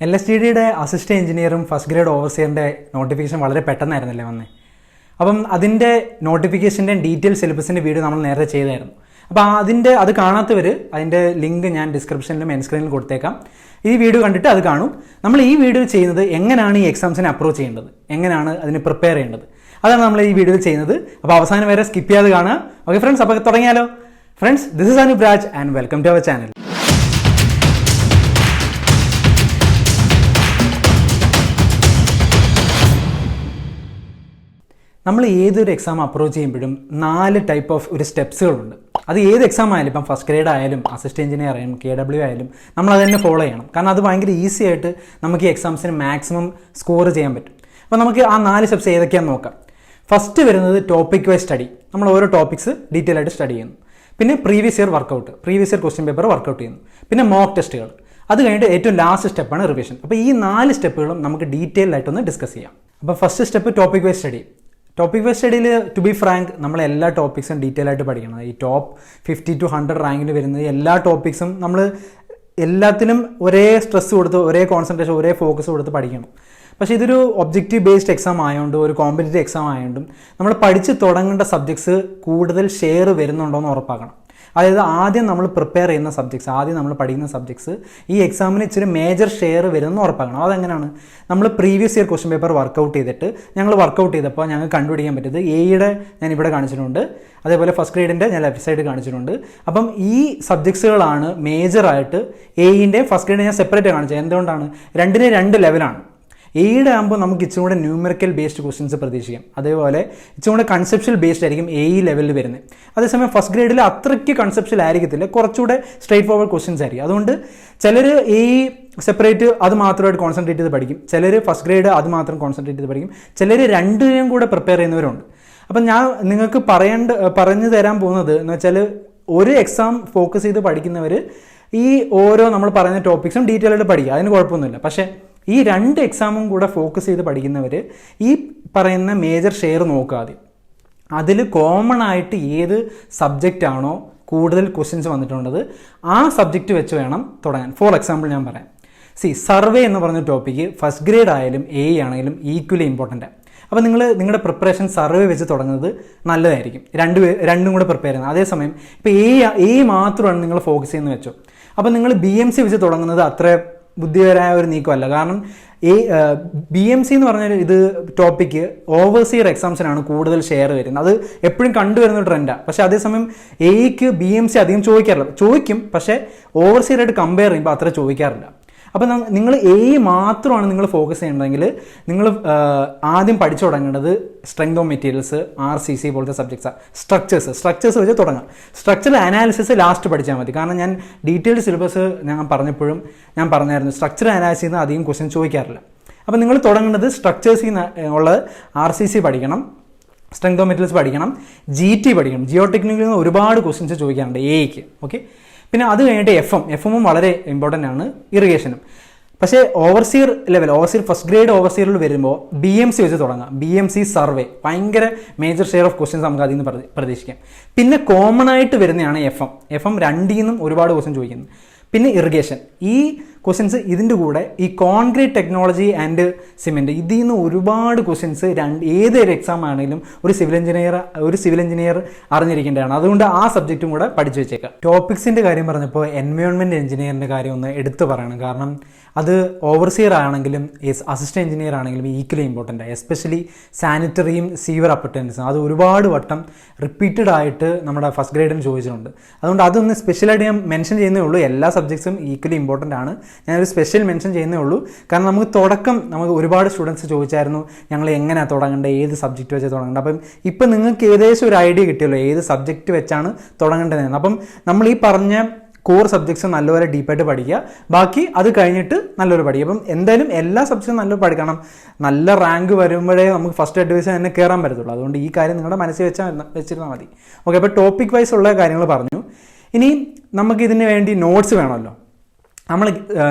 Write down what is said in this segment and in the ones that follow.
Lsgd assistant എഞ്ചിനീയറും first grade ഓവർസിയറിന്റെ notification വളരെ പെട്ടെന്നായിരുന്നല്ലേ വന്നേ. അപ്പം അതിൻ്റെ നോട്ടിഫിക്കേഷൻ്റെ ഡീറ്റെയിൽ സിലബസിൻ്റെ വീഡിയോ നമ്മൾ നേരത്തെ ചെയ്തായിരുന്നു. അപ്പോൾ അത് കാണാത്തവർ അതിൻ്റെ ലിങ്ക് ഞാൻ ഡിസ്ക്രിപ്ഷനിലും എൻ സ്ക്രീനിൽ കൊടുത്തേക്കാം. ഈ വീഡിയോ കണ്ടിട്ട് അത് കാണും. നമ്മൾ ഈ വീഡിയോ ചെയ്യുന്നത് എങ്ങനെയാണ് ഈ എക്സാംസിനെ അപ്രോച്ച് ചെയ്യേണ്ടത്, എങ്ങനെയാണ് അതിന് പ്രിപ്പയർ ചെയ്യേണ്ടത്, അതാണ് നമ്മൾ ഈ വീഡിയോയിൽ ചെയ്യുന്നത്. അപ്പോൾ അവസാനം വരെ സ്കിപ്പ് ചെയ്യാതെ കാണുക. ഓക്കെ ഫ്രണ്ട്സ്, അപ്പോൾ തുടങ്ങിയാലോ. Friends, this is Anoop Raj and welcome to our channel. നമ്മൾ ഏതൊരു എക്സാം അപ്രോച്ച് ചെയ്യുമ്പോഴും 4 ടൈപ്പ് ഓഫ് ഒരു സ്റ്റെപ്സുകളുണ്ട്. അത് ഏത് എക്സാം ആയാലും, ഇപ്പം ഫസ്റ്റ് ഗ്രേഡ് ആയാലും അസിസ്റ്റന്റ് എഞ്ചിനീയർ ആയാലും KW ആയാലും നമ്മൾ അത് തന്നെ ഫോളോ ചെയ്യണം. കാരണം അത് ഭയങ്കര ഈസി ആയിട്ട് നമുക്ക് ഈ എക്സാംസിന് മാക്സിമം സ്കോർ ചെയ്യാൻ പറ്റും. അപ്പോൾ നമുക്ക് ആ 4 സ്റ്റെപ്സ് ഏതൊക്കെയാണെന്ന് നോക്കാം. ഫസ്റ്റ് വരുന്നത് ടോപ്പിക് വൈസ് സ്റ്റഡി. നമ്മൾ ഓരോ ടോപ്പിക്സ് ഡീറ്റെയിൽ ആയിട്ട് സ്റ്റഡി ചെയ്യുന്നു. പിന്നെ previous year work out, previous year question paper work out ചെയ്യുന്നു. പിന്നെ മോക്ക് ടെസ്റ്റുകൾ. അത് കഴിഞ്ഞിട്ട് ഏറ്റവും ലാസ്റ്റ് സ്റ്റെപ്പാണ് റിവിഷൻ. അപ്പോൾ ഈ 4 സ്റ്റെപ്പുകളും നമുക്ക് ഡീറ്റെയിൽ ആയിട്ടൊന്ന് ഡിസ്കസ് ചെയ്യാം. അപ്പോൾ first step topic wise study. Topic wise സ്റ്റഡിയിൽ ടു ബി ഫ്രാങ്ക് നമ്മൾ എല്ലാ ടോപ്പിക്സും ഡീറ്റെയിൽ ആയിട്ട് പഠിക്കണം. ഈ ടോപ്പ് 50 to 100 റാങ്കിന് വരുന്നത് എല്ലാ ടോപ്പിക്സും നമ്മൾ എല്ലാത്തിനും ഒരേ സ്ട്രെസ് കൊടുത്ത്, ഒരേ കോൺസെൻട്രേഷൻ, ഒരേ ഫോക്കസ് കൊടുത്ത് പഠിക്കണം. പക്ഷേ ഇതൊരു ഒബ്ജക്റ്റീവ് ബേസ്ഡ് എക്സാം ആയതുകൊണ്ടും ഒരു കോമ്പറ്റേറ്റീവ് എക്സാം ആയതുകൊണ്ടും നമ്മൾ പഠിച്ച് തുടങ്ങേണ്ട സബ്ജക്ട്സ് കൂടുതൽ ഷെയർ വരുന്നുണ്ടോ എന്ന് ഉറപ്പാക്കണം. അതായത് ആദ്യം നമ്മൾ പ്രിപ്പയർ ചെയ്യുന്ന സബ്ജക്ട്സ്, ആദ്യം നമ്മൾ പഠിക്കുന്ന സബ്ജക്ട്സ് ഈ എക്സാമിന് ഇച്ചിരി മേജർ ഷെയർ വരുമെന്ന് ഉറപ്പാക്കണം. അതെങ്ങനെയാണ്? നമ്മൾ previous year question paper work out ചെയ്തിട്ട് ഞങ്ങൾ വർക്കൗട്ട് ചെയ്തപ്പോൾ ഞങ്ങൾക്ക് കണ്ടുപിടിക്കാൻ പറ്റിയത് എയുടെ ഞാൻ ഇവിടെ കാണിച്ചിട്ടുണ്ട്, അതേപോലെ ഫസ്റ്റ് ഗ്രേഡിൻ്റെ ഞാൻ ലെഫ്റ്റ് സൈഡ് കാണിച്ചിട്ടുണ്ട്. അപ്പം ഈ സബ്ജക്ട്സുകളാണ് മേജറായിട്ട് എയിൻ്റെ ഫസ്റ്റ് ഗ്രേഡ് ഞാൻ സെപ്പറേറ്റ് കാണിച്ചത്. എന്തുകൊണ്ടാണ്? 2 ലെവലാണ്. എയുടെ ആകുമ്പോൾ നമുക്ക് ഇച്ചിരി കൂടെ ന്യൂമറിക്കൽ ബേസ്ഡ് ക്വസ്റ്റ്യൻസ് പ്രതീക്ഷിക്കാം. അതേപോലെ ഇച്ചിരി കൂടെ കൺസെപ്ഷ്യൽ ബേസ്ഡ് ആയിരിക്കും ലെവലിൽ വരുന്നത്. അതേസമയം ഫസ്റ്റ് ഗ്രേഡിൽ അത്രയ്ക്ക് കൺസെപ്ഷ്യൽ ആയിരിക്കത്തില്ല, കുറച്ചുകൂടെ സ്ട്രേറ്റ് ഫോർവേഡ് ക്വസ്റ്റ്യൻസ് ആയിരിക്കും. അതുകൊണ്ട് ചിലർ സെപ്പറേറ്റ് അത് മാത്രമായിട്ട് കോൺസെൻട്രേറ്റ് ചെയ്ത് പഠിക്കും, ചിലർ ഫസ്റ്റ് ഗ്രേഡ് അത് മാത്രം കോൺസെൻട്രേറ്റ് ചെയ്ത് പഠിക്കും, ചിലർ രണ്ടിനും കൂടെ പ്രിപ്പയർ ചെയ്യുന്നവരുണ്ട്. അപ്പം ഞാൻ നിങ്ങൾക്ക് പറഞ്ഞു തരാൻ പോകുന്നത് എന്ന് വെച്ചാൽ, ഒരു എക്സാം ഫോക്കസ് ചെയ്ത് പഠിക്കുന്നവർ ഈ ഓരോ നമ്മൾ പറയുന്ന ടോപ്പിക്സും ഡീറ്റെയിൽ ആയിട്ട് പഠിക്കുക, അതിന് കുഴപ്പമൊന്നുമില്ല. പക്ഷേ ഈ 2 എക്സാമും കൂടെ ഫോക്കസ് ചെയ്ത് പഠിക്കുന്നവർ ഈ പറയുന്ന മേജർ ഷെയർ നോക്കുക ആദ്യം. അതിൽ കോമൺ ആയിട്ട് ഏത് സബ്ജക്റ്റ് ആണോ കൂടുതൽ ക്വസ്റ്റ്യൻസ് വന്നിട്ടുള്ളത് ആ സബ്ജക്റ്റ് വെച്ച് വേണം തുടങ്ങാൻ. ഫോർ എക്സാമ്പിൾ ഞാൻ പറയാം. സർവേ എന്ന് പറഞ്ഞ ടോപ്പിക്ക് ഫസ്റ്റ് ഗ്രേഡ് ആയാലും ആണെങ്കിലും ഈക്വലി ഇമ്പോർട്ടൻ്റ്. അപ്പോൾ നിങ്ങളുടെ പ്രിപ്പറേഷൻ സർവേ വെച്ച് തുടങ്ങുന്നത് നല്ലതായിരിക്കും, രണ്ടും കൂടെ പ്രിപ്പയർ ചെയ്യുന്നത്. അതേസമയം ഇപ്പോൾ മാത്രമാണ് നിങ്ങൾ ഫോക്കസ് ചെയ്യുന്നത് വെച്ചോ, അപ്പോൾ നിങ്ങൾ BMC വെച്ച് തുടങ്ങുന്നത് അത്ര ബുദ്ധിപരമായ ഒരു നീക്കമല്ല. കാരണം BMC എന്ന് പറഞ്ഞ ഇത് ടോപ്പിക്ക് ഓവർസിയർ എക്സാംസിനാണ് കൂടുതൽ ഷെയർ വരുന്നത്. അത് എപ്പോഴും കണ്ടുവരുന്ന ഒരു ട്രെൻഡാണ്. പക്ഷേ അതേസമയം എയ്ക്ക് BMC അധികം ചോദിക്കാറില്ല, ചോദിക്കും, പക്ഷേ ഓവർസിയറായിട്ട് കമ്പയർ ചെയ്യുമ്പോൾ അത്ര ചോദിക്കാറില്ല. അപ്പോൾ നിങ്ങൾ മാത്രമാണ് നിങ്ങൾ ഫോക്കസ് ചെയ്യേണ്ടതെങ്കിൽ നിങ്ങൾ ആദ്യം പഠിച്ചു തുടങ്ങേണ്ടത് സ്ട്രെങ്ത് ഓഫ് മെറ്റീരിയൽസ്, RCC പോലത്തെ സബ്ജക്ട്സാണ്. സ്ട്രക്ചേഴ്സ് വെച്ച് തുടങ്ങാം. സ്ട്രക്ചറൽ അനാലിസിസ് ലാസ്റ്റ് പഠിച്ചാൽ മതി. കാരണം ഞാൻ ഡീറ്റെയിൽഡ് സിലബസ് ഞാൻ പറഞ്ഞപ്പോഴും ഞാൻ പറഞ്ഞായിരുന്നു, സ്ട്രക്ചറൽ അനാലിസിൽ നിന്ന് അധികം ക്വസ്റ്റ്യൻ ചോദിക്കാറില്ല. അപ്പോൾ നിങ്ങൾ തുടങ്ങേണ്ടത് സ്ട്രക്ചേഴ്സിൽ നിന്ന് ഉള്ള RCC പഠിക്കണം, സ്ട്രെങ്ത് ഓഫ് മെറ്റീരിയൽസ് പഠിക്കണം, GT പഠിക്കണം. ജിയോ ടെക്നിക്കിൽ നിന്ന് ഒരുപാട് ക്വസ്റ്റ്യൻസ് ചോദിക്കാറുണ്ട് എയ്ക്ക്. ഓക്കെ, പിന്നെ അത് കഴിഞ്ഞിട്ട് എഫും വളരെ ഇമ്പോർട്ടൻ്റ് ആണ്, ഇറിഗേഷനും. പക്ഷേ ഓവർസിയർ ഫസ്റ്റ് ഗ്രേഡ് ഓവർസിയറിൽ വരുമ്പോൾ BMC വെച്ച് തുടങ്ങാം. BMC സർവേ ഭയങ്കര മേജർ ഷെയർ ഓഫ് ക്വസ്റ്റ്യൻസ് നമുക്ക് അതിൽ നിന്ന് പ്രതീക്ഷിക്കാം. പിന്നെ കോമൺ ആയിട്ട് വരുന്നതാണ് എഫ് 2 നിന്നും ഒരുപാട് ക്വസ്റ്റ്യൻ ചോദിക്കുന്നത്. പിന്നെ ഇറിഗേഷൻ. ഈ ക്വസ്റ്റ്യൻസ് ഇതിൻ്റെ കൂടെ ഈ കോൺക്രീറ്റ് ടെക്നോളജി ആൻഡ് സിമെൻറ്റ്, ഇതിൽ നിന്ന് ഒരുപാട് ക്വസ്റ്റ്യൻസ് ഏതൊരു എക്സാം ആണെങ്കിലും ഒരു സിവിൽ എഞ്ചിനീയർ അറിഞ്ഞിരിക്കേണ്ടതാണ്. അതുകൊണ്ട് ആ സബ്ജക്റ്റും കൂടെ പഠിച്ചു വെച്ചേക്കാം. ടോപ്പിക്സിൻ്റെ കാര്യം പറഞ്ഞപ്പോൾ എൻവയോൺമെൻറ്റ് എഞ്ചിനീയറിൻ്റെ കാര്യം ഒന്ന് എടുത്തു പറയണം. കാരണം അത് ഓവർസിയർ ആണെങ്കിലും അസിസ്റ്റന്റ് എഞ്ചിനീയർ ആണെങ്കിലും ഈക്വലി ഇമ്പോർട്ടൻ്റ് ആണ്. എസ്പെഷ്യലി സാനിറ്ററിയും സീവർ അപ്പർട്ടൻസും അത് ഒരുപാട് വട്ടം റിപ്പീറ്റഡ് ആയിട്ട് നമ്മുടെ ഫസ്റ്റ് ഗ്രേഡിന് ചോദിച്ചിട്ടുണ്ട്. അതുകൊണ്ട് അതൊന്ന് സ്പെഷ്യലായിട്ട് ഞാൻ മെൻഷൻ ചെയ്യുന്നേ ഉള്ളൂ. എല്ലാ സബ്ജക്ട്സും ഈക്വലി ഇമ്പോർട്ടൻ്റ് ആണ്, ഞാനൊരു സ്പെഷ്യൽ മെൻഷൻ ചെയ്യുന്നേ ഉള്ളൂ. കാരണം നമുക്ക് ഒരുപാട് സ്റ്റുഡൻസ് ചോദിച്ചായിരുന്നു ഞങ്ങൾ എങ്ങനെയാണ് തുടങ്ങേണ്ടത്, ഏത് സബ്ജക്റ്റ് വെച്ച് തുടങ്ങേണ്ടത്. അപ്പം ഇപ്പം നിങ്ങൾക്ക് ഏകദേശം ഒരു ഐഡിയ കിട്ടിയല്ലോ ഏത് സബ്ജക്റ്റ് വെച്ചാണ് തുടങ്ങേണ്ടതെന്ന്. അപ്പം നമ്മൾ ഈ പറഞ്ഞ കോർ സബ്ജക്ട്സ് നല്ലപോലെ ഡീപ്പായിട്ട് പഠിക്കുക, ബാക്കി അത് കഴിഞ്ഞിട്ട് നല്ലൊരു പഠിക്കുക. അപ്പം എന്തായാലും എല്ലാ സബ്ജക്റ്റും നല്ലപോലെ പഠിക്കണം. നല്ല റാങ്ക് വരുമ്പോഴേ നമുക്ക് ഫസ്റ്റ് അഡ്വൈസ് തന്നെ കയറാൻ പറ്റത്തുള്ളൂ. അതുകൊണ്ട് ഈ കാര്യം നിങ്ങളുടെ മനസ്സിൽ വെച്ചിരുന്നാൽ മതി. ഓക്കെ, അപ്പോൾ ടോപ്പിക് വൈസ് ഉള്ള കാര്യങ്ങൾ പറഞ്ഞു. ഇനി നമുക്ക് ഇതിന് വേണ്ടി നോട്ട്സ് വേണമല്ലോ. നമ്മൾ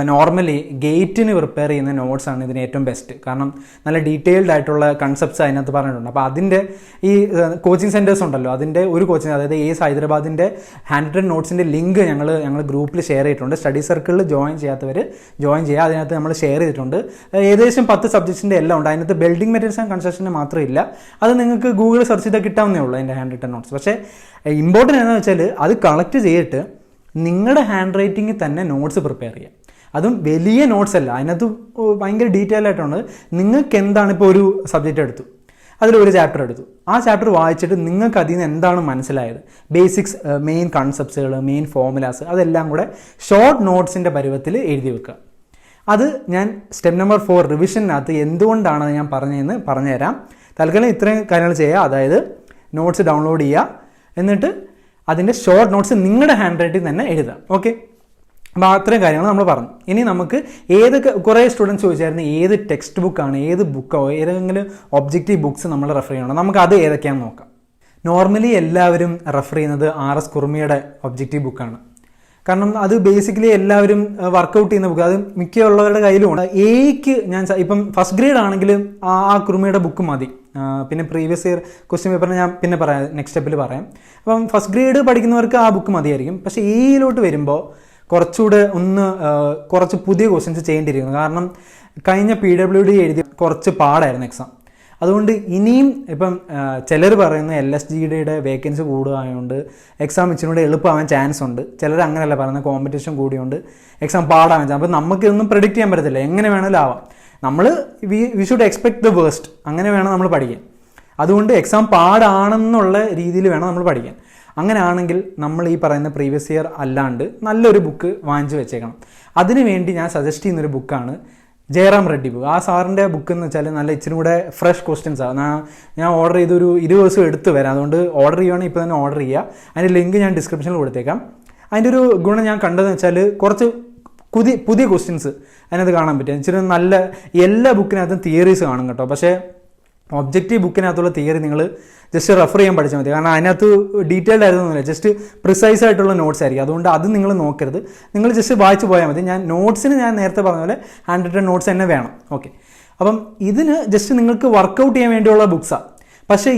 നോർമലി ഗേറ്റിന് പ്രിപ്പയർ ചെയ്യുന്ന നോട്ട്സാണ് ഇതിന് ഏറ്റവും ബെസ്റ്റ്. കാരണം നല്ല ഡീറ്റെയിൽഡ് ആയിട്ടുള്ള കൺസെപ്റ്റ്സ് അതിനകത്ത് പറഞ്ഞിട്ടുണ്ട്. അപ്പോൾ അതിൻ്റെ ഈ കോച്ചിങ് സെൻറ്റേഴ്സ് ഉണ്ടല്ലോ, അതിൻ്റെ ഒരു കോച്ചിങ്, അതായത് AS ഹൈദരാബാദിൻ്റെ ഹാൻഡ് റിട്ടൺ നോട്ട്സിൻ്റെ ലിങ്ക് ഞങ്ങൾ ഗ്രൂപ്പിൽ ഷെയർ ചെയ്തിട്ടുണ്ട്. സ്റ്റഡി സർക്കിളിൽ ജോയിൻ ചെയ്യാത്തവർ ജോയിൻ ചെയ്യുക. അതിനകത്ത് നമ്മൾ ഷെയർ ചെയ്തിട്ടുണ്ട്. ഏകദേശം 10 സബ്ജക്ട്സിൻ്റെ എല്ലാം ഉണ്ട്. അതിനകത്ത് ബിൽഡിംഗ് മെറ്റീരിയൽസ് ആൻഡ് കൺസ്ട്രക്ഷന് മാത്രമില്ല. അത് നിങ്ങൾക്ക് ഗൂഗിളിൽ സെർച്ച് ചെയ്താൽ കിട്ടാവുന്നേ ഉള്ളൂ അതിൻ്റെ ഹാൻഡ് റിട്ടൺ നോട്ട്സ്. പക്ഷേ ഇമ്പോർട്ടൻ്റ് എന്താണെന്ന് വെച്ചാൽ അത് കളക്ട് ചെയ്തിട്ട് നിങ്ങളുടെ ഹാൻഡ് റൈറ്റിങ്ങിൽ തന്നെ നോട്ട്സ് പ്രിപ്പയർ ചെയ്യുക. അതും വലിയ നോട്ട്സ് അല്ല, അതിനകത്ത് ഭയങ്കര ഡീറ്റെയിൽ ആയിട്ടുണ്ട്. നിങ്ങൾക്ക് എന്താണ്, ഇപ്പോൾ ഒരു സബ്ജക്റ്റ് എടുത്തു, അതിലൊരു ചാപ്റ്റർ എടുത്തു, ആ ചാപ്റ്റർ വായിച്ചിട്ട് നിങ്ങൾക്ക് അതിൽ നിന്ന് എന്താണ് മനസ്സിലായത്, ബേസിക്സ്, മെയിൻ കൺസെപ്റ്റ്സുകൾ, മെയിൻ ഫോർമുലാസ്, അതെല്ലാം കൂടെ ഷോർട്ട് നോട്ട്സിൻ്റെ പരുവത്തിൽ എഴുതി വെക്കുക. അത് ഞാൻ സ്റ്റെപ്പ് നമ്പർ 4 റിവിഷനകത്ത് എന്തുകൊണ്ടാണ് ഞാൻ പറഞ്ഞതെന്ന് പറഞ്ഞുതരാം. തൽക്കാലം ഇത്രയും കാര്യങ്ങൾ ചെയ്യുക. അതായത് നോട്ട്സ് ഡൗൺലോഡ് ചെയ്യുക, എന്നിട്ട് അതിൻ്റെ ഷോർട്ട് നോട്ട്സ് നിങ്ങളുടെ ഹാൻഡ് റൈറ്റിംഗ് തന്നെ എഴുതുക. ഓക്കെ, അപ്പോൾ അത്രയും കാര്യങ്ങൾ നമ്മൾ പറഞ്ഞു. ഇനി നമുക്ക് ഏതൊക്കെ, കുറേ സ്റ്റുഡൻസ് ചോദിച്ചായിരുന്നു ഏത് ടെക്സ്റ്റ് ബുക്കാണ്, ഏത് ബുക്കോ ഏതെങ്കിലും ഒബ്ജക്റ്റീവ് ബുക്സ് നമ്മൾ റെഫർ ചെയ്യണം. നമുക്ക് അത് ഏതൊക്കെയാണെന്ന് നോക്കാം. നോർമലി എല്ലാവരും റെഫർ ചെയ്യുന്നത് R.S.KHURMIയുടെ ഒബ്ജക്റ്റീവ് ബുക്കാണ്. കാരണം അത് ബേസിക്കലി എല്ലാവരും വർക്കൗട്ട് ചെയ്യുന്ന ബുക്ക്, അത് മിക്കുള്ളവരുടെ കയ്യിലുമുണ്ട്. എയ്ക്ക് ഞാൻ ഇപ്പം ഫസ്റ്റ് ഗ്രേഡ് ആണെങ്കിലും ആ കുർമിയുടെ ബുക്ക് മതി. പിന്നെ പ്രീവിയസ് ഇയർ ക്വസ്റ്റ്യൻ പേപ്പറിന് ഞാൻ പിന്നെ പറയാം, നെക്സ്റ്റ് സ്റ്റെപ്പിൽ പറയാം. അപ്പം ഫസ്റ്റ് ഗ്രേഡ് പഠിക്കുന്നവർക്ക് ആ ബുക്ക് മതിയായിരിക്കും. പക്ഷേ എയിലോട്ട് വരുമ്പോൾ കുറച്ചുകൂടെ കുറച്ച് പുതിയ ക്വസ്റ്റ്യൻസ് ചെയ്യേണ്ടിയിരിക്കുന്നു. കാരണം കഴിഞ്ഞ PWD എഴുതി കുറച്ച് പാടായിരുന്നു എക്സാം. അതുകൊണ്ട് ഇനിയും ഇപ്പം ചിലർ പറയുന്ന LSGDയുടെ വേക്കൻസി കൂടുകയായതുകൊണ്ട് എക്സാം ഇച്ചിരി കൂടെ എളുപ്പമാവാൻ ചാൻസ് ഉണ്ട്. ചിലർ അങ്ങനെയല്ല പറയുന്നത്, കോമ്പറ്റീഷൻ കൂടിയുണ്ട് എക്സാം പാടാവാൻ ചാൻസ്. അപ്പോൾ നമുക്കിതൊന്നും പ്രെഡിക്റ്റ് ചെയ്യാൻ പറ്റത്തില്ല, എങ്ങനെ വേണമെങ്കിലും ആവാം. നമ്മൾ we should expect the waste, അങ്ങനെ വേണം നമ്മൾ പഠിക്കാൻ. അതുകൊണ്ട് എക്സാം പാടാണെന്നുള്ള രീതിയിൽ വേണം നമ്മൾ പഠിക്കാൻ. അങ്ങനെ ആണെങ്കിൽ നമ്മൾ ഈ പറയുന്ന പ്രീവിയസ് ഇയർ അല്ലാണ്ട് നല്ലൊരു ബുക്ക് വാങ്ങിച്ച് വെച്ചേക്കണം. അതിനുവേണ്ടി ഞാൻ സജസ്റ്റ് ചെയ്യുന്നൊരു ബുക്കാണ് REDDY ബുക്ക്. ആ സാറിൻ്റെ ബുക്ക് എന്ന് വെച്ചാൽ നല്ല ഇച്ചിരി കൂടെ ഫ്രഷ് ക്വസ്റ്റ്യൻസാണ്. ഞാൻ ഓർഡർ ചെയ്തൊരു 20 ദിവസം എടുത്ത് വരാം. അതുകൊണ്ട് ഓർഡർ ചെയ്യുകയാണെങ്കിൽ ഇപ്പോൾ തന്നെ ഓർഡർ ചെയ്യുക. അതിൻ്റെ ലിങ്ക് ഞാൻ ഡിസ്ക്രിപ്ഷനിൽ കൊടുത്തേക്കാം. അതിൻ്റെ ഒരു ഗുണം ഞാൻ കണ്ടതെന്ന് വെച്ചാൽ കുറച്ച് പുതിയ ക്വസ്റ്റ്യൻസ് അതിനകത്ത് കാണാൻ പറ്റും. ഇച്ചിരി നല്ല, എല്ലാ ബുക്കിനകത്തും തിയറീസ് കാണും കേട്ടോ. പക്ഷേ ഒബ്ജക്റ്റീവ് ബുക്കിനകത്തുള്ള തിയറി നിങ്ങൾ ജസ്റ്റ് റെഫർ ചെയ്യാൻ പഠിച്ചാൽ മതി. കാരണം അതിനകത്ത് ഡീറ്റെയിൽഡ് ആയിരുന്നില്ല, ജസ്റ്റ് പ്രിസൈസ് ആയിട്ടുള്ള നോട്ട്സ് ആയിരിക്കും. അതുകൊണ്ട് അത് നിങ്ങൾ നോക്കരുത്, നിങ്ങൾ ജസ്റ്റ് വായിച്ച് പോയാൽ മതി. നോട്ട്സിന് ഞാൻ നേരത്തെ പറഞ്ഞ പോലെ ഹാൻഡ് റിട്ടൺ നോട്ട്സ് തന്നെ വേണം. ഓക്കെ, അപ്പം ഇതിന് ജസ്റ്റ് നിങ്ങൾക്ക് വർക്കൗട്ട് ചെയ്യാൻ വേണ്ടിയുള്ള ബുക്സാണ്. പക്ഷേ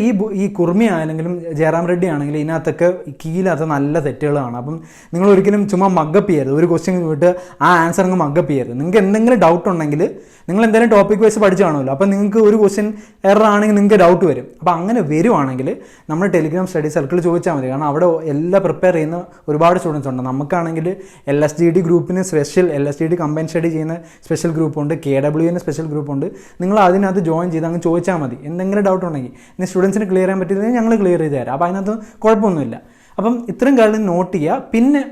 ഈ കുർമി ആണെങ്കിലും REDDY ആണെങ്കിലും ഇതിനകത്തൊക്കെ കീഴിനകത്ത് നല്ല തെറ്റുകളാണ്. അപ്പം നിങ്ങൾ ഒരിക്കലും ചുമ്മാ മഗ്ഗപ്പ് ചെയ്യരുത്. ഒരു ക്വസ്റ്റ്യൻ പോയിട്ട് ആ ആൻസർ അങ്ങ് മഗ്ഗപ്പ് ചെയ്യരുത്. നിങ്ങൾക്ക് എന്തെങ്കിലും ഡൗട്ട് ഉണ്ടെങ്കിൽ നിങ്ങൾ എന്തായാലും ടോപ്പിക് വൈസ് പഠിച്ചു കാണുമല്ലോ. അപ്പം നിങ്ങൾക്ക് ഒരു ക്വസ്റ്റ്യൻ എറർ ആണെങ്കിൽ നിങ്ങൾക്ക് ഡൗട്ട് വരും. അപ്പോൾ അങ്ങനെ വരുവാണെങ്കിൽ നമ്മൾ ടെലിഗ്രാം സ്റ്റഡി സർക്കിൾ ചോദിച്ചാൽ മതി. കാരണം അവിടെ എല്ലാം പ്രിപ്പയർ ചെയ്യുന്ന ഒരുപാട് സ്റ്റുഡൻസ് ഉണ്ട്. നമുക്കാണെങ്കിൽ LSGD ഗ്രൂപ്പിന് സ്പെഷ്യൽ, LSGD കമ്പൈൻ സ്റ്റഡി ചെയ്യുന്ന സ്പെഷ്യൽ ഗ്രൂപ്പുണ്ട്, KWന് സ്പെഷ്യൽ ഗ്രൂപ്പുണ്ട്. നിങ്ങൾ അതിനകത്ത് ജോയിൻ ചെയ്ത് അങ്ങ് ചോദിച്ചാൽ മതി എന്തെങ്കിലും ഡൗട്ട് ഉണ്ടെങ്കിൽ. ഇനി സ്റ്റുഡൻസിന് ക്ലിയർ ചെയ്യാൻ പറ്റില്ലെങ്കിൽ ഞങ്ങൾ ക്ലിയർ ചെയ്ത് തരാം. അപ്പോൾ അതിനകത്ത് കുഴപ്പമൊന്നുമില്ല. അപ്പം ഇത്രയും കാര്യം നോട്ട് ചെയ്യുക. പിന്നെ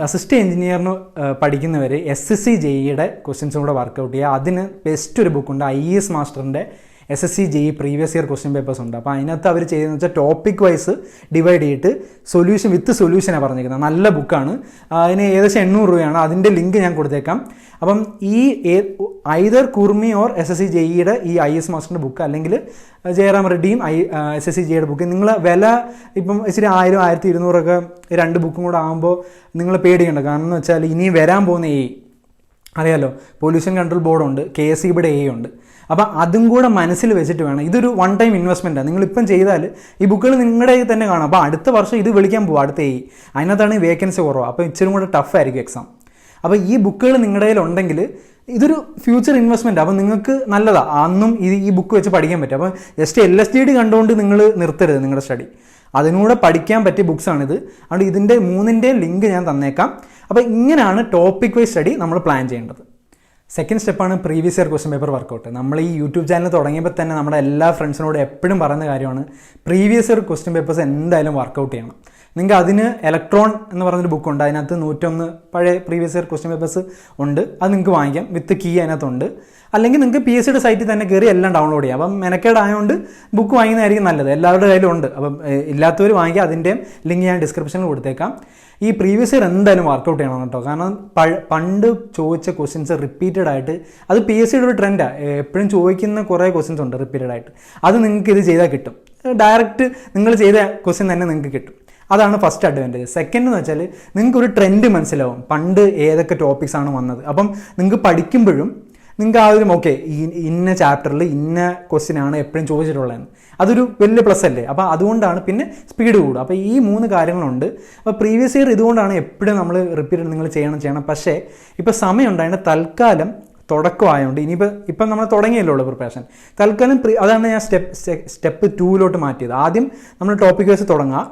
അസിസ്റ്റന്റ് എഞ്ചിനീയറിന് പഠിക്കുന്നവർ SSC-JE ക്വസ്റ്റ്യൻസും കൂടെ വർക്കൗട്ട് ചെയ്യുക. അതിന് ബെസ്റ്റ് ഒരു ബുക്കുണ്ട്, IAS മാസ്റ്ററിൻ്റെ SSC-JE previous year question papers ഉണ്ട്. അപ്പോൾ അതിനകത്ത് അവർ ചെയ്തതെന്ന് വെച്ചാൽ ടോപ്പിക് വൈസ് ഡിവൈഡ് ചെയ്തിട്ട് സൊല്യൂഷൻ വിത്ത് സൊല്യൂഷനാണ് പറഞ്ഞിരിക്കുന്നത്. നല്ല ബുക്കാണ്. അതിന് ഏകദേശം 800 രൂപയാണ്. അതിൻ്റെ ലിങ്ക് ഞാൻ കൊടുത്തേക്കാം. അപ്പം ഈ ഐദർ കുർമി ഓർ SSC-JEയുടെ ഈ IAS മാസ്റ്ററിൻ്റെ ബുക്ക്, അല്ലെങ്കിൽ REDDYയും SSC-JEയുടെ ബുക്ക്, നിങ്ങൾ വില ഇപ്പം ഇച്ചിരി 1000, 1200 രണ്ട് ബുക്കും കൂടെ ആകുമ്പോൾ നിങ്ങൾ പേടിക്കേണ്ട. കാരണം എന്ന് വെച്ചാൽ ഇനി വരാൻ പോകുന്ന അറിയാലോ, പൊല്യൂഷൻ കൺട്രോൾ ബോർഡുണ്ട്, KSEBിയുടെ ഉണ്ട്. അപ്പോൾ അതും കൂടെ മനസ്സിൽ വെച്ചിട്ട് വേണം. ഇതൊരു വൺ ടൈം ഇൻവെസ്റ്റ്മെൻറ്റാണ്. നിങ്ങളിപ്പം ചെയ്താൽ ഈ ബുക്കുകൾ നിങ്ങളുടെ തന്നെ കാണാം. അപ്പോൾ അടുത്ത വർഷം ഇത് വിളിക്കാൻ പോകും, അടുത്ത അതിനകത്താണ് വേക്കൻസി കുറവ്. അപ്പോൾ ഇച്ചിരി കൂടെ ടഫായിരിക്കും എക്സാം. അപ്പോൾ ഈ ബുക്കുകൾ നിങ്ങളുടെ കയ്യിലുണ്ടെങ്കിൽ ഇതൊരു ഫ്യൂച്ചർ ഇൻവെസ്റ്റ്മെൻറ്റ്. അപ്പോൾ നിങ്ങൾക്ക് നല്ലതാണ്. അന്നും ഈ ബുക്ക് വെച്ച് പഠിക്കാൻ പറ്റും. അപ്പോൾ ജസ്റ്റ് LSGD കണ്ടുകൊണ്ട് നിങ്ങൾ നിർത്തരുത് നിങ്ങളുടെ സ്റ്റഡി. അതിനൂടെ പഠിക്കാൻ പറ്റിയ ബുക്സാണിത്. അതുകൊണ്ട് ഇതിൻ്റെ 3ൻ്റെയും ലിങ്ക് ഞാൻ തന്നേക്കാം. അപ്പോൾ ഇങ്ങനെയാണ് ടോപ്പിക് വൈസ് സ്റ്റഡി നമ്മൾ പ്ലാൻ ചെയ്യേണ്ടത്. സെക്കൻഡ് സ്റ്റെപ്പാണ് previous year question paper workout. നമ്മൾ ഈ യൂട്യൂബ് ചാനൽ തുടങ്ങിയപ്പോൾ തന്നെ നമ്മുടെ എല്ലാ ഫ്രണ്ട്സിനോട് എപ്പോഴും പറയുന്ന കാര്യമാണ്, പ്രീവിയസ് ഇയർ ക്വസ്റ്റ്യൻ പേപ്പേഴ്സ് എന്തായാലും വർക്കൗട്ട് ചെയ്യണം. നിങ്ങൾക്ക് അതിന് ഇലക്ട്രോൺ എന്ന് പറഞ്ഞൊരു ബുക്കുണ്ട്. അതിനകത്ത് 101 പഴയ പ്രീവിയസ് ഇയർ ക്വസ്റ്റ്യൻ പേപ്പേഴ്സ് ഉണ്ട്. അത് നിങ്ങൾക്ക് വാങ്ങിക്കാം, വിത്ത് കീ അതിനകത്തുണ്ട്. അല്ലെങ്കിൽ നിങ്ങൾക്ക് PSCയുടെ സൈറ്റിൽ തന്നെ കയറി എല്ലാം ഡൗൺലോഡ് ചെയ്യാം. അപ്പം മെനക്കേടായതുകൊണ്ട് ബുക്ക് വാങ്ങുന്നതായിരിക്കും നല്ലത്. എല്ലാവരുടെ കയ്യിലും ഉണ്ട്. അപ്പം ഇല്ലാത്തവർ വാങ്ങിക്കുക. അതിൻ്റെയും ലിങ്ക് ഞാൻ ഡിസ്ക്രിപ്ഷനിൽ കൊടുത്തേക്കാം. ഈ പ്രീവിയസ് ഇയർ എന്തായാലും വർക്കൗട്ട് ചെയ്യണം കേട്ടോ. കാരണം പണ്ട് ചോദിച്ച ക്വസ്റ്റ്യൻസ് റിപ്പീറ്റഡ് ആയിട്ട്, അത് PSCയുടെ ഒരു ട്രെൻഡാണ്. എപ്പോഴും ചോദിക്കുന്ന കുറേ ക്വസ്റ്റ്യൻസ് ഉണ്ട് റിപ്പീറ്റഡ് ആയിട്ട്. അത് നിങ്ങൾക്ക് ഇത് ചെയ്താൽ കിട്ടും. ഡയറക്റ്റ് നിങ്ങൾ ചെയ്ത ക്വസ്റ്റ്യൻ തന്നെ നിങ്ങൾക്ക് കിട്ടും. അതാണ് ഫസ്റ്റ് അഡ്വാൻറ്റേജ്. സെക്കൻഡ് എന്ന് വെച്ചാൽ നിങ്ങൾക്ക് ഒരു ട്രെൻഡ് മനസ്സിലാവും, പണ്ട് ഏതൊക്കെ ടോപ്പിക്സ് ആണ് വന്നത്. അപ്പം നിങ്ങൾക്ക് പഠിക്കുമ്പോഴും നിങ്ങൾക്ക് ആ ഒരു ഓക്കെ ഇന്ന ചാപ്റ്ററിൽ ഇന്ന ക്വസ്റ്റ്യൻ ആണ് എപ്പോഴും ചോദിച്ചിട്ടുള്ളതെന്ന്, അതൊരു വലിയ പ്ലസ് അല്ലേ. അപ്പോൾ അതുകൊണ്ടാണ് പിന്നെ സ്പീഡ് കൂടും. അപ്പോൾ ഈ 3 കാര്യങ്ങളുണ്ട്. അപ്പോൾ പ്രീവിയസ് ഇയർ ഇതുകൊണ്ടാണ് എപ്പോഴും നമ്മൾ റിപ്പീറ്റ് നിങ്ങൾ ചെയ്യണം. പക്ഷേ ഇപ്പോൾ സമയമുണ്ട്, അതിൻ്റെ തൽക്കാലം തുടക്കമായതുകൊണ്ട് ഇപ്പം നമ്മൾ തുടങ്ങിയല്ലോ ഉള്ളൂ പ്രിപ്പറേഷൻ. തൽക്കാലം അതാണ് ഞാൻ സ്റ്റെപ്പ് 2 മാറ്റിയത്. ആദ്യം നമ്മൾ ടോപ്പിക് വൈസ് തുടങ്ങുക,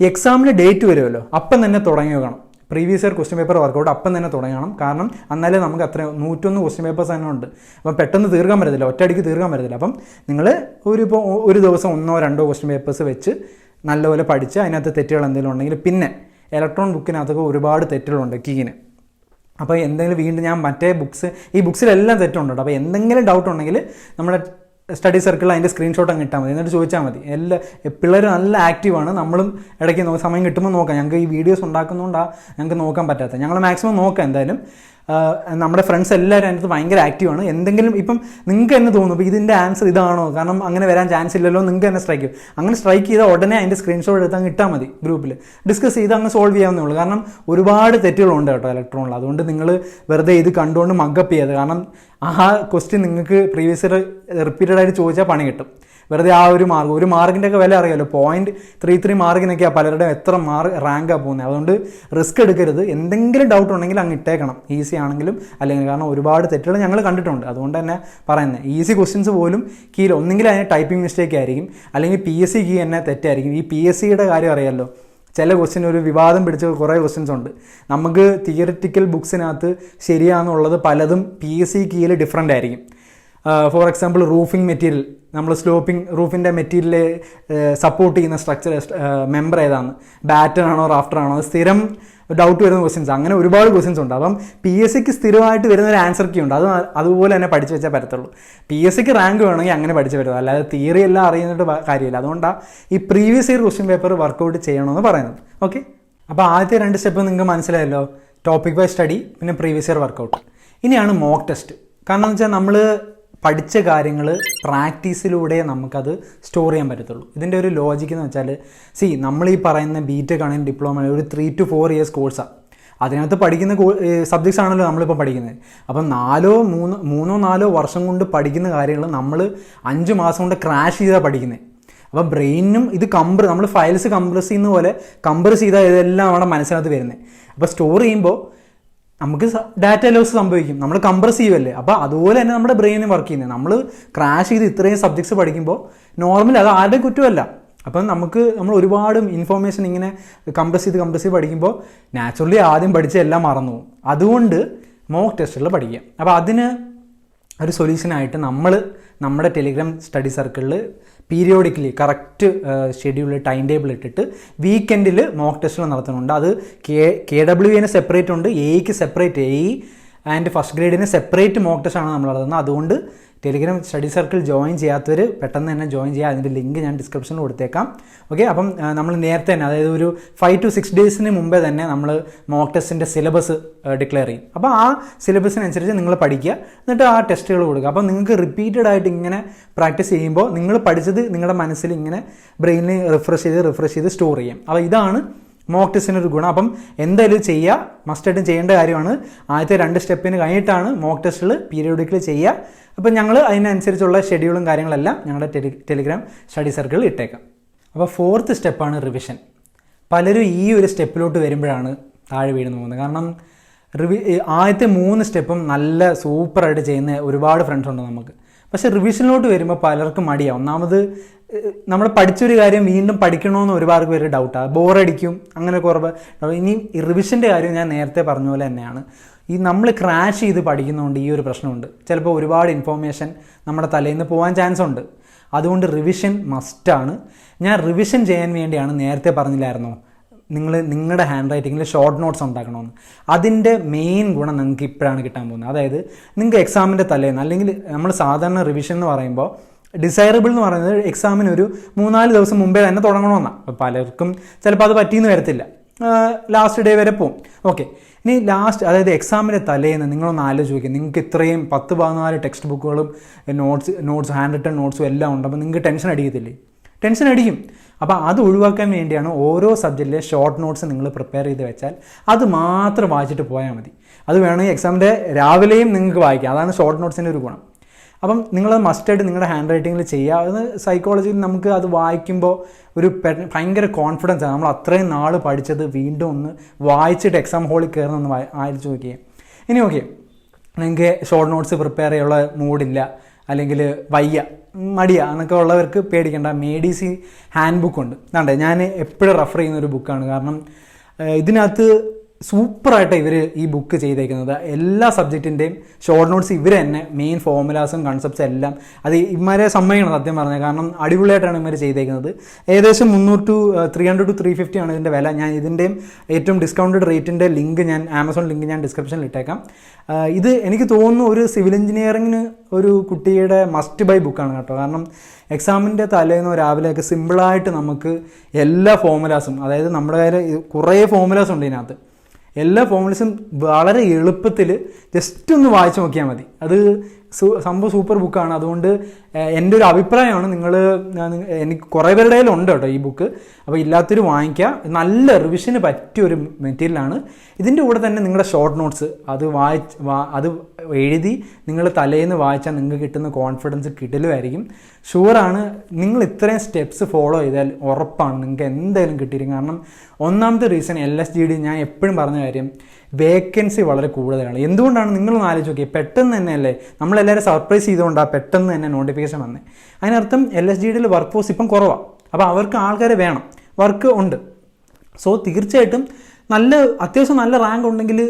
എക്സാമിന് ഡേറ്റ് വരുമല്ലോ അപ്പം തന്നെ തുടങ്ങി വെക്കണം. Previous year question paper work out അപ്പം തന്നെ തുടങ്ങണം. കാരണം എന്നാലേ നമുക്ക് അത്ര 101 ക്വസ്റ്റ്യൻ പേപ്പേഴ്സ് തന്നെ ഉണ്ട്. അപ്പം പെട്ടെന്ന് തീർക്കാൻ പറ്റത്തില്ല, ഒറ്റയടിക്ക് തീർക്കാൻ പറ്റത്തില്ല. അപ്പം നിങ്ങൾ ഒരു ദിവസം 1-2 ക്വസ്റ്റ്യൻ പേപ്പേഴ്സ് വെച്ച് നല്ലപോലെ പഠിച്ച് അതിനകത്ത് തെറ്റുകൾ എന്തെങ്കിലും ഉണ്ടെങ്കിൽ, പിന്നെ ഇലക്ട്രോൺ ബുക്കിനകത്തൊക്കെ ഒരുപാട് തെറ്റുകളുണ്ട് കീന്. അപ്പോൾ എന്തെങ്കിലും വീണ്ടും ഞാൻ മറ്റേ ഈ ബുക്സിലെല്ലാം തെറ്റുണ്ട്. അപ്പോൾ എന്തെങ്കിലും ഡൗട്ട് ഉണ്ടെങ്കിൽ നമ്മുടെ സ്റ്റഡി സർക്കിളിൽ അതിൻ്റെ സ്ക്രീൻഷോട്ട് അങ്ങ് ഇട്ടാൽ മതി, എന്നിട്ട് ചോദിച്ചാൽ മതി. പിള്ളേർ നല്ല ആക്റ്റീവാണ്. നമ്മളും ഇടയ്ക്ക് സമയം കിട്ടുമ്പോൾ നോക്കാം. ഞങ്ങൾക്ക് ഈ വീഡിയോസ് ഉണ്ടാക്കുന്നതുകൊണ്ടാണ് ഞങ്ങൾക്ക് നോക്കാൻ പറ്റാത്തത്. ഞങ്ങൾ മാക്സിമം നോക്കാം. എന്തായാലും നമ്മുടെ ഫ്രണ്ട്സ് എല്ലാവരും അതിനകത്ത് ഭയങ്കര ആക്റ്റീവാണ്. എന്തെങ്കിലും ഇപ്പം നിങ്ങൾക്ക് തന്നെ തോന്നും ഇപ്പോൾ ഇതിൻ്റെ ആൻസർ ഇതാണോ, കാരണം അങ്ങനെ വരാൻ ചാൻസ് ഇല്ലല്ലോ, നിങ്ങൾക്ക് തന്നെ സ്ട്രൈക്ക് ചെയ്യും. അങ്ങനെ സ്ട്രൈക്ക് ചെയ്താൽ ഉടനെ അതിൻ്റെ സ്ക്രീൻഷോട്ട് എടുത്ത് അങ്ങ് ഇട്ടാൽ മതി, ഗ്രൂപ്പിൽ ഡിസ്കസ് ചെയ്ത് അങ്ങ് സോൾവ് ചെയ്യാവുന്നേ ഉള്ളൂ. കാരണം ഒരുപാട് തെറ്റുകളുണ്ട് കേട്ടോ ഇലക്ട്രോണിൽ. അതുകൊണ്ട് നിങ്ങൾ വെറുതെ ഇത് കണ്ടുകൊണ്ട് മഗ്ഗപ്പ് ചെയ്യാതെ. കാരണം ആ ക്വസ്റ്റ്യൻ നിങ്ങൾക്ക് പ്രീവിയസ് ഇയർ റിപ്പീറ്റഡ് ആയിട്ട് ചോദിച്ചാൽ പണി കിട്ടും. വെറുതെ ആ ഒരു മാർക്കിൻ്റെ ഒക്കെ വില അറിയാമല്ലോ, 0.33 മാർക്കിനൊക്കെയാണ് പലരുടെ എത്ര റാങ്കാണ് പോകുന്നത്. അതുകൊണ്ട് റിസ്ക് എടുക്കരുത്. എന്തെങ്കിലും ഡൗട്ട് ഉണ്ടെങ്കിൽ അങ്ങ് ഇട്ടേക്കണം, ഈസി ആണെങ്കിലും അല്ലെങ്കിൽ. കാരണം ഒരുപാട് തെറ്റുകൾ ഞങ്ങൾ കണ്ടിട്ടുണ്ട്. അതുകൊണ്ട് തന്നെ പറയുന്നത് ഈസി ക്വസ്റ്റ്യൻസ് പോലും കീയിൽ ഒന്നെങ്കിൽ അതിന് ടൈപ്പിംഗ് മിസ്റ്റേക്ക് ആയിരിക്കും, അല്ലെങ്കിൽ PSC കീ തന്നെ തെറ്റായിരിക്കും. ഈ PSCയുടെ കാര്യം അറിയാമല്ലോ, ചില ക്വസ്റ്റ്യൻ ഒരു വിവാദം പിടിച്ച കുറേ ക്വസ്റ്റ്യൻസ് ഉണ്ട്. നമുക്ക് തിയറിറ്റിക്കൽ ബുക്സിനകത്ത് ശരിയാണെന്നുള്ളത് പലതും PSC കീയിൽ ഡിഫറൻ്റ് ആയിരിക്കും. ഫോർ എക്സാമ്പിൾ റൂഫിംഗ് മെറ്റീരിയൽ, നമ്മൾ സ്ലോപ്പിംഗ് റൂഫിൻ്റെ മെറ്റീരിയൽ സപ്പോർട്ട് ചെയ്യുന്ന സ്ട്രക്ചർ മെമ്പർ ഏതാണ്, ബാറ്റൺ ആണോ റാഫ്റ്റർ ആണോ, അത് സ്ഥിരം ഡൗട്ട് വരുന്ന ക്വസ്റ്റ്യൻസ്. അങ്ങനെ ഒരുപാട് ക്വസ്റ്റ്യൻസ് ഉണ്ട്. അപ്പം PSCക്ക് സ്ഥിരമായിട്ട് വരുന്ന ഒരു ആൻസർ കീ ഉണ്ട്. അതുപോലെ തന്നെ പഠിച്ചു വെച്ചാൽ പറ്റത്തുള്ളൂ. PSCക്ക് റാങ്ക് വേണമെങ്കിൽ അങ്ങനെ പഠിച്ചു പറ്റും, അല്ലാതെ തിയറി എല്ലാം അറിയുന്നിട്ട് കാര്യമില്ല. അതുകൊണ്ടാണ് ഈ previous year question paper work out ചെയ്യണമെന്ന് പറയുന്നത്. ഓക്കെ, അപ്പോൾ ആദ്യത്തെ 2 സ്റ്റെപ്പ് നിങ്ങൾക്ക് മനസ്സിലായല്ലോ, ടോപ്പിക് വൈസ് സ്റ്റഡി, പിന്നെ പ്രീവിയസ് ഇയർ വർക്കൗട്ട്. ഇനിയാണ് മോക്ക് ടെസ്റ്റ്. കാരണം എന്ന് വെച്ചാൽ നമ്മൾ പഠിച്ച കാര്യങ്ങൾ പ്രാക്ടീസിലൂടെ നമുക്കത് സ്റ്റോർ ചെയ്യാൻ പറ്റത്തുള്ളൂ. ഇതിൻ്റെ ഒരു ലോജിക്ക് എന്ന് വെച്ചാൽ നമ്മൾ ഈ പറയുന്ന BTech ആണെങ്കിൽ ഡിപ്ലോമ ഒരു 3 to 4 years കോഴ്സാണ്. അതിനകത്ത് പഠിക്കുന്ന സബ്ജക്ട്സ് ആണല്ലോ നമ്മളിപ്പോൾ പഠിക്കുന്നത്. അപ്പം 3-4 വർഷം കൊണ്ട് പഠിക്കുന്ന കാര്യങ്ങൾ നമ്മൾ 5 മാസം കൊണ്ട് ക്രാഷ് ചെയ്താണ് പഠിക്കുന്നത്. അപ്പോൾ ബ്രെയിനും ഇത് നമ്മൾ ഫയൽസ് കംപ്രസ് ചെയ്യുന്ന പോലെ കംപ്രസ് ചെയ്താൽ ഇതെല്ലാം നമ്മുടെ മനസ്സിനകത്ത് വരുന്നത്. അപ്പോൾ സ്റ്റോർ ചെയ്യുമ്പോൾ നമുക്ക് ഡാറ്റ ലോസ് സംഭവിക്കും, നമ്മൾ കംപ്രസ് ചെയ്യുമല്ലേ. അപ്പോൾ അതുപോലെ തന്നെ നമ്മുടെ ബ്രെയിനും വർക്ക് ചെയ്യുന്നത്. നമ്മൾ ക്രാഷ് ചെയ്ത് ഇത്രയും സബ്ജക്ട്സ് പഠിക്കുമ്പോൾ നോർമലി അത് ആരുടെ കുറ്റമല്ല. അപ്പം നമ്മൾ ഒരുപാട് ഇൻഫോർമേഷൻ ഇങ്ങനെ കംപ്രസ് ചെയ്ത് പഠിക്കുമ്പോൾ നാച്ചുറലി ആദ്യം പഠിച്ച എല്ലാം മറന്നു പോകും. അതുകൊണ്ട് മോക്ക് ടെസ്റ്റുകൾ പഠിക്കാം. അപ്പോൾ അതിന് ഒരു സൊല്യൂഷനായിട്ട് നമ്മുടെ ടെലിഗ്രാം സ്റ്റഡി സർക്കിളിൽ periodically correct schedule time table ഇട്ടിട്ട് വീക്കെൻഡിൽ മോക്ക് ടെസ്റ്റുകൾ നടത്തുന്നുണ്ട്. അത് KWAന് സെപ്പറേറ്റ് ഉണ്ട്, AEക്ക് സെപ്പറേറ്റ്, AE ആൻഡ് ഫസ്റ്റ് ഗ്രേഡിന് സെപ്പറേറ്റ് മോക്ക് ടെസ്റ്റ് ആണ് നമ്മൾ നടത്തുന്നത്. അതുകൊണ്ട് ടെലിഗ്രാം സ്റ്റഡി സർക്കിൾ ജോയിൻ ചെയ്യാത്തവർ പെട്ടെന്ന് തന്നെ ജോയിൻ ചെയ്യുക. അതിൻ്റെ ലിങ്ക് ഞാൻ ഡിസ്ക്രിപ്ഷനിൽ കൊടുത്തേക്കാം. ഓക്കെ, അപ്പം നമ്മൾ നേരത്തെ തന്നെ, അതായത് ഒരു 5 to 6 ഡേയ്സിന് മുമ്പേ തന്നെ നമ്മൾ മോക്ക് ടെസ്റ്റിൻ്റെ സിലബസ് ഡിക്ലെയർ ചെയ്യും. അപ്പോൾ ആ സിലബസിനനുസരിച്ച് നിങ്ങൾ പഠിക്കുക, എന്നിട്ട് ആ ടെസ്റ്റുകൾ കൊടുക്കുക. അപ്പം നിങ്ങൾക്ക് റിപ്പീറ്റഡ് ആയിട്ട് ഇങ്ങനെ പ്രാക്ടീസ് ചെയ്യുമ്പോൾ നിങ്ങൾ പഠിച്ചത് നിങ്ങളുടെ മനസ്സിൽ ഇങ്ങനെ ബ്രെയിനിൽ റിഫ്രഷ് ചെയ്ത് സ്റ്റോർ ചെയ്യാം. അപ്പോൾ ഇതാണ് മോക്ക് ടെസ്റ്റിനൊരു ഗുണം. അപ്പം എന്തായാലും ചെയ്യുക, മസ്റ്റായിട്ടും ചെയ്യേണ്ട കാര്യമാണ്. ആദ്യത്തെ 2 സ്റ്റെപ്പിന് കഴിഞ്ഞിട്ടാണ് മോക്ക് ടെസ്റ്റുകൾ പീരിയോഡിക്കലി ചെയ്യുക. അപ്പം ഞങ്ങൾ അതിനനുസരിച്ചുള്ള ഷെഡ്യൂളും കാര്യങ്ങളെല്ലാം ഞങ്ങളുടെ ടെലിഗ്രാം സ്റ്റഡി സർക്കിളിൽ ഇട്ടേക്കാം. അപ്പോൾ 4th സ്റ്റെപ്പാണ് റിവിഷൻ. പലരും ഈ ഒരു സ്റ്റെപ്പിലോട്ട് വരുമ്പോഴാണ് താഴെ വീഴുന്നു പോകുന്നത്. കാരണം ആദ്യത്തെ 3 സ്റ്റെപ്പും നല്ല സൂപ്പറായിട്ട് ചെയ്യുന്ന ഒരുപാട് ഫ്രണ്ട്സ് ഉണ്ട് നമുക്ക്. പക്ഷേ റിവിഷനിലോട്ട് വരുമ്പോൾ പലർക്കും മടിയാവും. ഒന്നാമത് നമ്മൾ പഠിച്ചൊരു കാര്യം വീണ്ടും പഠിക്കണമെന്ന് ഒരുപാട് പേര് ഡൗട്ടാണ്, ബോറടിക്കും, അങ്ങനെ കുറവ്. ഇനി റിവിഷൻ്റെ കാര്യം ഞാൻ നേരത്തെ പറഞ്ഞ പോലെ തന്നെയാണ്. നമ്മൾ ക്രാഷ് ചെയ്ത് പഠിക്കുന്നതുകൊണ്ട് ഈ ഒരു പ്രശ്നമുണ്ട്. ചിലപ്പോൾ ഒരുപാട് ഇൻഫോർമേഷൻ നമ്മുടെ തലയിൽ നിന്ന് പോകാൻ ചാൻസ് ഉണ്ട്. അതുകൊണ്ട് റിവിഷൻ മസ്റ്റാണ്. ഞാൻ റിവിഷൻ ചെയ്യാൻ വേണ്ടിയാണ് നേരത്തെ പറഞ്ഞില്ലായിരുന്നോ നിങ്ങളുടെ ഹാൻഡ് റൈറ്റിങ്ങിൽ ഷോർട്ട് നോട്ട്സ് ഉണ്ടാക്കണമെന്ന്. അതിൻ്റെ മെയിൻ ഗുണം നിങ്ങൾക്ക് ഇപ്പോഴാണ് കിട്ടാൻ പോകുന്നത്. അതായത് നിങ്ങൾക്ക് എക്സാമിൻ്റെ തലേന്ന്, അല്ലെങ്കിൽ നമ്മൾ സാധാരണ റിവിഷൻ എന്ന് പറയുമ്പോൾ ഡിസൈറബിൾ എന്ന് പറയുന്നത് എക്സാമിന് ഒരു 3-4 ദിവസം മുമ്പേ തന്നെ തുടങ്ങണമെന്നാണ്. അപ്പോൾ പലർക്കും ചിലപ്പോൾ അത് പറ്റിയെന്ന് വരത്തില്ല, ലാസ്റ്റ് ഡേ വരെ പോകും. ഓക്കെ, ഇനി അതായത് എക്സാമിൻ്റെ തലേന്ന് നിങ്ങളൊന്ന് ആലോചിച്ച് നോക്കി, നിങ്ങൾക്ക് ഇത്രയും 10-14 ടെക്സ്റ്റ് ബുക്കുകളും നോട്ട്സ് ഹാൻഡ് റിട്ടൺ നോട്ട്സും എല്ലാം ഉണ്ട്. അപ്പോൾ നിങ്ങൾക്ക് ടെൻഷൻ അടിക്കത്തില്ലേ? ടെൻഷൻ അടിക്കും. അപ്പോൾ അത് ഒഴിവാക്കാൻ വേണ്ടിയാണ് ഓരോ സബ്ജക്റ്റിലെ ഷോർട്ട് നോട്ട്സ് നിങ്ങൾ പ്രിപ്പയർ ചെയ്ത് വെച്ചാൽ അത് മാത്രം വായിച്ചിട്ട് പോയാൽ മതി. അത് വേണമെങ്കിൽ എക്സാമിൻ്റെ രാവിലെയും നിങ്ങൾക്ക് വായിക്കാം. അതാണ് ഷോർട്ട് നോട്ട്സിൻ്റെ ഒരു ഗുണം. അപ്പം നിങ്ങളത് മസ്റ്റായിട്ട് നിങ്ങളുടെ ഹാൻഡ് റൈറ്റിങ്ങിൽ ചെയ്യുക. അത് സൈക്കോളജിയിൽ നമുക്ക് അത് വായിക്കുമ്പോൾ ഒരു ഭയങ്കര കോൺഫിഡൻസ് ആണ്. നമ്മൾ അത്രയും നാൾ പഠിച്ചത് വീണ്ടും ഒന്ന് വായിച്ചിട്ട് എക്സാം ഹോളിൽ കയറുന്നൊന്ന് വായിച്ച് നോക്കിയേ. ഇനി ഓക്കെ, നിങ്ങൾക്ക് ഷോർട്ട് നോട്ട്സ് പ്രിപ്പയർ ചെയ്യാനുള്ള മൂഡില്ല, അല്ലെങ്കിൽ വയ്യ, മടിയ എന്നൊക്കെ ഉള്ളവർക്ക് പേടിക്കേണ്ട. മേഡിസി ഹാൻഡ് ബുക്ക് ഉണ്ട്. അതെ, ഞാൻ എപ്പോഴും റെഫർ ചെയ്യുന്നൊരു ബുക്കാണ്. കാരണം ഇതിനകത്ത് സൂപ്പറായിട്ട് ഇവർ ഈ ബുക്ക് ചെയ്തേക്കുന്നത്. എല്ലാ സബ്ജക്റ്റിൻ്റെയും ഷോർട്ട് നോട്ട്സ് ഇവർ തന്നെ മെയിൻ ഫോർമുലാസും കൺസെപ്റ്റ്സും എല്ലാം അത് ഇവരെ സമ്മതിക്കണം സത്യം പറഞ്ഞത്. കാരണം അടിപൊളിയായിട്ടാണ് ഇവർ ചെയ്തേക്കുന്നത്. ഏകദേശം 300 to 350 ആണ് ഇതിൻ്റെ വില. ഞാൻ ഇതിൻ്റെയും ഏറ്റവും ഡിസ്കൗണ്ടഡ് റേറ്റിൻ്റെ ലിങ്ക് ഞാൻ ആമസോൺ ലിങ്ക് ഞാൻ ഡിസ്ക്രിപ്ഷനിൽ ഇട്ടേക്കാം. ഇത് എനിക്ക് തോന്നുന്നു ഒരു സിവിൽ എഞ്ചിനീയറിങ്ങിന് ഒരു കുട്ടിയുടെ മസ്റ്റ് ബൈ ബുക്കാണ് കേട്ടോ. കാരണം എക്സാമിൻ്റെ തലേന്നോ രാവിലെയൊക്കെ സിമ്പിളായിട്ട് നമുക്ക് എല്ലാ ഫോർമുലാസും, അതായത് നമ്മുടെ കയ്യിൽ കുറേ ഫോർമുലാസ് ഉണ്ട് ഇതിനകത്ത്, എല്ലാ ഫോർമുലസും വളരെ എളുപ്പത്തിൽ ജസ്റ്റ് ഒന്ന് വായിച്ച് നോക്കിയാൽ മതി. അത് സംഭവം സൂപ്പർ ബുക്കാണ്. അതുകൊണ്ട് എൻ്റെ ഒരു അഭിപ്രായമാണ്, എനിക്ക് കുറേ പേരുടെ കയ്യിലുണ്ട് കേട്ടോ ഈ ബുക്ക്. അപ്പോൾ ഇല്ലാത്തൊരു വാങ്ങിക്കുക. നല്ല റിവിഷന് പറ്റിയൊരു മെറ്റീരിയലാണ്. ഇതിൻ്റെ കൂടെ തന്നെ നിങ്ങളുടെ ഷോർട്ട് നോട്ട്സ് അത് എഴുതി നിങ്ങൾ തലേന്ന് വായിച്ചാൽ നിങ്ങൾക്ക് കിട്ടുന്ന കോൺഫിഡൻസ് കിടലുമായിരിക്കും. ഷുവറാണ്, നിങ്ങൾ ഇത്രയും സ്റ്റെപ്സ് ഫോളോ ചെയ്താൽ ഉറപ്പാണ് നിങ്ങൾക്ക് എന്തായാലും കിട്ടിയിരിക്കും. കാരണം ഒന്നാമത്തെ റീസൺ LSGD ഞാൻ എപ്പോഴും പറഞ്ഞ കാര്യം, വേക്കൻസി വളരെ കൂടുതലാണ്. എന്തുകൊണ്ടാണ് നിങ്ങളൊന്ന് ആലോചിച്ച് നോക്കിയേ. പെട്ടെന്ന് തന്നെ അല്ലേ നമ്മളെല്ലാവരും സർപ്രൈസ് ചെയ്തുകൊണ്ടാണ് പെട്ടെന്ന് തന്നെ നോട്ടിഫിക്കേഷൻ വന്നത്. അതിനർത്ഥം LSGDയിൽ വർക്ക് ഫോഴ്സ് ഇപ്പം കുറവാണ്. അപ്പോൾ അവർക്ക് ആൾക്കാരെ വേണം, വർക്ക് ഉണ്ട്. സോ തീർച്ചയായിട്ടും അത്യാവശ്യം നല്ല റാങ്ക് ഉണ്ടെങ്കിൽ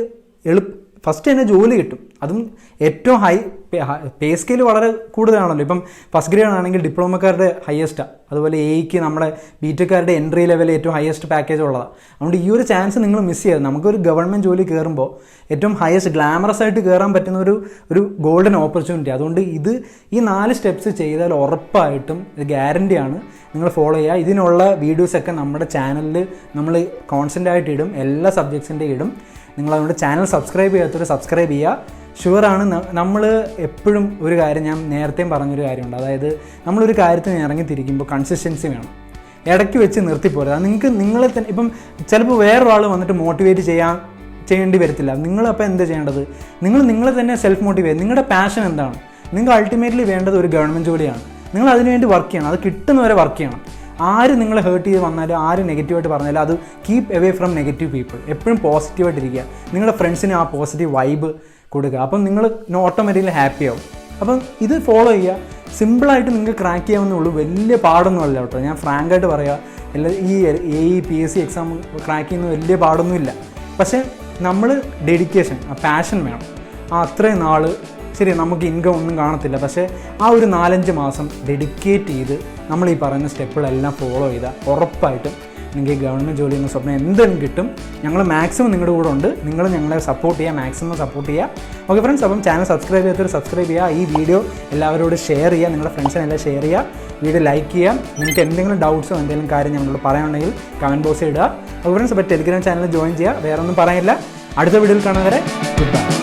ഫസ്റ്റ് തന്നെ ജോലി കിട്ടും. അതും ഏറ്റവും പേ സ്കെയിൽ വളരെ കൂടുതലാണല്ലോ. ഇപ്പം ഫസ്റ്റ് ഗ്രേഡ് ആണെങ്കിൽ ഡിപ്ലോമക്കാരുടെ ഹയസ്റ്റാണ്. അതുപോലെ എയ്ക്ക് നമ്മുടെ ബിടെക്കാരുടെ എൻട്രി ലെവൽ ഏറ്റവും ഹയസ്റ്റ് പാക്കേജ് ഉള്ളതാണ്. അതുകൊണ്ട് ഈ ഒരു ചാൻസ് നിങ്ങൾ മിസ് ചെയ്യരുത്. നമുക്കൊരു ഗവൺമെൻറ് ജോലി കയറുമ്പോൾ ഏറ്റവും ഹയസ്റ്റ് ഗ്ലാമറസ് ആയിട്ട് കയറാൻ പറ്റുന്ന ഒരു ഗോൾഡൻ ഓപ്പർച്യൂണിറ്റി. അതുകൊണ്ട് ഈ 4 സ്റ്റെപ്സ് ചെയ്താൽ ഉറപ്പായിട്ടും ഇത് ഗ്യാരണ്ടിയാണ്. നിങ്ങൾ ഫോളോ ചെയ്യുക. ഇതിനുള്ള വീഡിയോസൊക്കെ നമ്മുടെ ചാനലിൽ നമ്മൾ കോൺസ്റ്റൻ്റ് ആയിട്ട് ഇടും, എല്ലാ സബ്ജക്ട്സിൻ്റെ ഇടും. നിങ്ങളതുകൊണ്ട് ചാനൽ സബ്സ്ക്രൈബ് ചെയ്യാത്തവർ സബ്സ്ക്രൈബ് ചെയ്യുക. ഷുവറാണ്, നമ്മൾ എപ്പോഴും ഒരു കാര്യം, ഞാൻ നേരത്തെയും പറഞ്ഞൊരു കാര്യമുണ്ട്, അതായത് നമ്മളൊരു കാര്യത്തിന് ഇറങ്ങിത്തിരിക്കുമ്പോൾ കൺസിസ്റ്റൻസി വേണം. ഇടയ്ക്ക് വെച്ച് നിർത്തിപ്പോരുത്. അത് നിങ്ങളെ തന്നെ ഇപ്പം ചിലപ്പോൾ വേറൊരാൾ വന്നിട്ട് മോട്ടിവേറ്റ് ചെയ്യേണ്ടി വരത്തില്ല. നിങ്ങളപ്പോൾ എന്താ ചെയ്യേണ്ടത്? നിങ്ങളെ തന്നെ സെൽഫ് മോട്ടിവേറ്റ്. നിങ്ങളുടെ പാഷൻ എന്താണ്? നിങ്ങൾക്ക് അൾട്ടിമേറ്റ്ലി വേണ്ടത് ഒരു ഗവൺമെൻറ് ജോലിയാണ്. നിങ്ങൾ അതിനുവേണ്ടി വർക്ക് ചെയ്യണം. അത് കിട്ടുന്നവരെ വർക്ക് ചെയ്യണം. ആര് നിങ്ങളെ ഹേർട്ട് ചെയ്ത് വന്നാലും ആര് നെഗറ്റീവായിട്ട് പറഞ്ഞാലും അത് keep away from negative people. എപ്പോഴും പോസിറ്റീവായിട്ടിരിക്കുക. നിങ്ങളുടെ ഫ്രണ്ട്സിന് ആ പോസിറ്റീവ് വൈബ് കൊടുക്കുക. അപ്പം നിങ്ങൾ ഓട്ടോമാറ്റിക്കലി ഹാപ്പി ആവും. അപ്പം ഇത് ഫോളോ ചെയ്യുക. സിമ്പിളായിട്ട് നിങ്ങൾക്ക് ക്രാക്ക് ചെയ്യാവുന്നേ ഉള്ളൂ. വലിയ പാടൊന്നും അല്ല കേട്ടോ. ഞാൻ ഫ്രാങ്കായിട്ട് പറയുക, ഈ PSC എക്സാം ക്രാക്ക് ചെയ്യുന്നത് വലിയ പാടൊന്നുമില്ല. പക്ഷേ നമ്മൾ ഡെഡിക്കേഷൻ, പാഷൻ വേണം. അത്രയും നാൾ ശരി നമുക്ക് ഇൻകം ഒന്നും കാണത്തില്ല, പക്ഷേ ആ ഒരു 4-5 മാസം ഡെഡിക്കേറ്റ് ചെയ്ത് നമ്മൾ ഈ പറയുന്ന സ്റ്റെപ്പുകളെല്ലാം ഫോളോ ചെയ്താൽ ഉറപ്പായിട്ടും നിങ്ങൾക്ക് ഗവൺമെൻറ് ജോലി എന്ന സ്വപ്നം എന്തും കിട്ടും. ഞങ്ങൾ മാക്സിമം നിങ്ങളുടെ കൂടെ ഉണ്ട്. നിങ്ങൾ ഞങ്ങളെ സപ്പോർട്ട് ചെയ്യുക, മാക്സിമം സപ്പോർട്ട് ചെയ്യുക. ഓക്കെ ഫ്രണ്ട്സ്, അപ്പം ചാനൽ സബ്സ്ക്രൈബ് ചെയ്യാത്തവർ സബ്സ്ക്രൈബ് ചെയ്യുക. ഈ വീഡിയോ എല്ലാവരോടും ഷെയർ ചെയ്യുക, നിങ്ങളുടെ ഫ്രണ്ട്സിനെല്ലാം ഷെയർ ചെയ്യുക. വീഡിയോ ലൈക്ക് ചെയ്യുക. നിങ്ങൾക്ക് എന്തെങ്കിലും ഡൗട്ട്സോ എന്തെങ്കിലും കാര്യം ഞങ്ങളോട് പറയാനുണ്ടെങ്കിൽ കമൻറ്റ് ബോക്സിൽ ഇടുക. ഓക്കെ ഫ്രണ്ട്സ്, അപ്പോൾ ടെലിഗ്രാം ചാനൽ ജോയിൻ ചെയ്യുക. വേറെ ഒന്നും പറയാനില്ല. അടുത്ത വീഡിയോയിൽ കാണുന്നവരെ ഗുഡ് ബൈ.